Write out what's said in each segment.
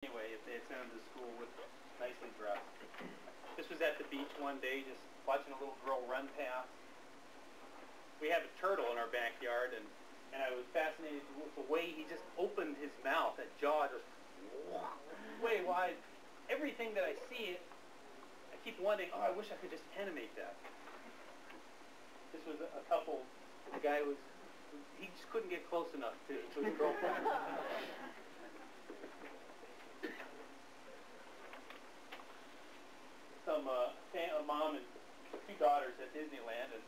anyway if they had sent them to school with nicely dressed. This was at the beach one day, just watching a little girl run past. We have a turtle in our backyard, and I was fascinated with the way he just opened his mouth. That jaw just way wide. Everything that I see, I keep wondering, oh, I wish I could just animate that. This was a couple. The guy was, he just couldn't get close enough to his girlfriend. A mom and two daughters at Disneyland, and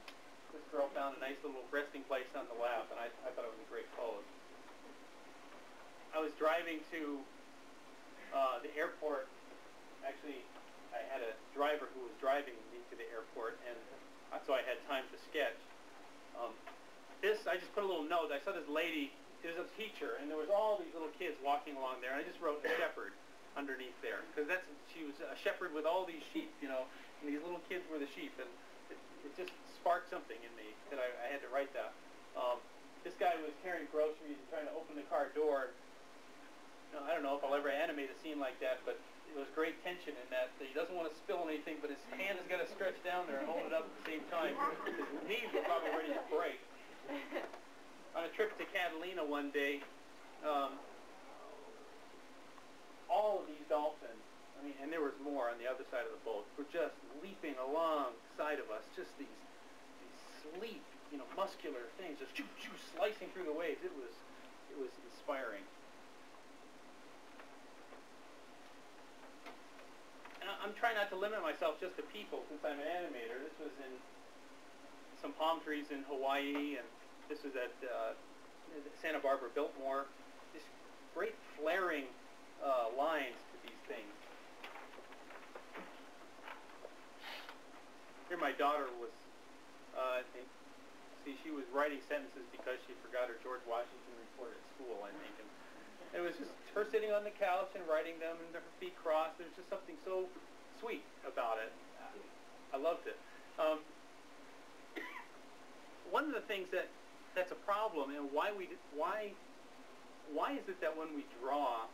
this girl found a nice little resting place on the lap, and I thought it was a great pose. I was driving to the airport. Actually, I had a driver who was driving me to the airport, and so I had time to sketch. I just put a little note. I saw this lady, there's a teacher, and there was all these little kids walking along there, and I just wrote shepherd underneath there, because she was a shepherd with all these sheep, you know, and these little kids were the sheep, and it just sparked something in me that I had to write that. This guy was carrying groceries and trying to open the car door. You know, I don't know if I'll ever animate a scene like that, but it was great tension in that he doesn't want to spill anything, but his hand has got to stretch down there and hold it up at the same time. His knees were probably ready to break. On a trip to Catalina one day, all of these dolphins, I mean, and there was more on the other side of the boat, were just leaping alongside of us, just these sleek, you know, muscular things, just choo, choo, slicing through the waves. It was inspiring. And I'm trying not to limit myself just to people since I'm an animator. This was in some palm trees in Hawaii, and this was at Santa Barbara Biltmore. Just great flaring lines to these things. Here my daughter was, I think, she was writing sentences because she forgot her George Washington report at school, I think. And it was just her sitting on the couch and writing them, and her feet crossed. There was just something so sweet about it. I loved it. One of the things that's a problem, and why is it that when we draw,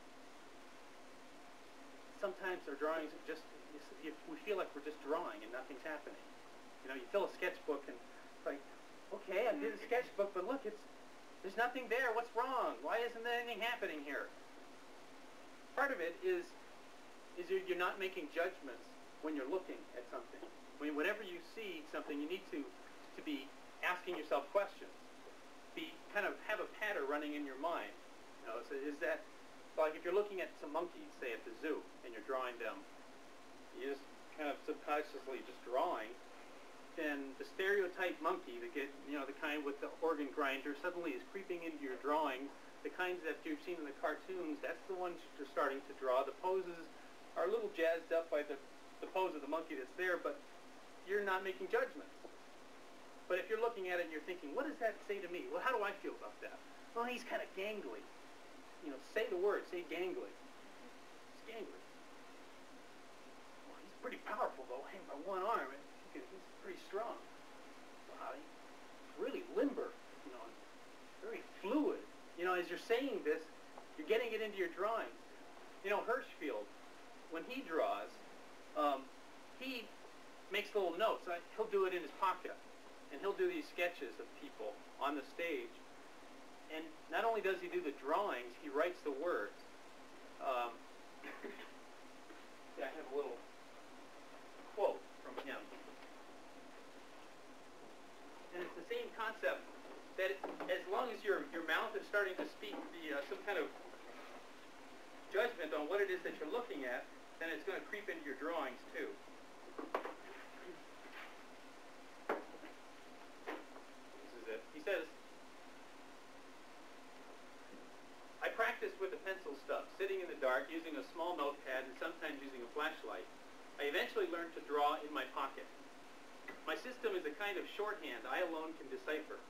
sometimes our drawings are just, we feel like we're just drawing and nothing's happening. You know, you fill a sketchbook and it's like, okay, I did a sketchbook, but look, there's nothing there. What's wrong? Why isn't there anything happening here? Part of it is you're not making judgments when you're looking at something. Whenever you see something, you need to be asking yourself questions. Kind of have a pattern running in your mind. You know, so is that, like if you're looking at some monkeys, say at the zoo, and you're drawing them, you're just kind of subconsciously just drawing, then the stereotype monkey, the kind with the organ grinder, suddenly is creeping into your drawings. The kinds that you've seen in the cartoons, that's the ones you're starting to draw. The poses are a little jazzed up by the pose of the monkey that's there, but you're not making judgments. But if you're looking at it and you're thinking, what does that say to me? Well, how do I feel about that? Well, he's kind of gangly. You know, say the word, say gangly. He's gangly. Well, he's pretty powerful, though. Hang by one arm, he's pretty strong. Wow, he's really limber, you know, very fluid. You know, as you're saying this, you're getting it into your drawings. You know, Hirschfeld, when he draws, he makes little notes. He'll do it in his pocket. And he'll do these sketches of people on the stage. And not only does he do the drawings, he writes the words. I have a little quote from him. And it's the same concept that as long as your mouth is starting to speak some kind of judgment on what it is that you're looking at, then it's going to creep into your drawings too. He says, I practiced with a pencil stub, sitting in the dark, using a small notepad and sometimes using a flashlight. I eventually learned to draw in my pocket. My system is a kind of shorthand I alone can decipher.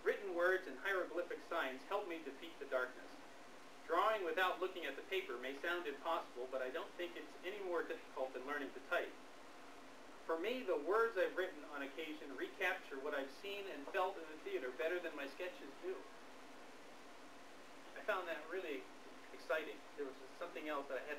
Written words and hieroglyphic signs help me defeat the darkness. Drawing without looking at the paper may sound impossible, but I don't think it's any more difficult than learning to type. For me, the words I've written on occasion recapture what I've seen and felt in the theater better than my sketches do. I found that really exciting. There was something else that I hadn't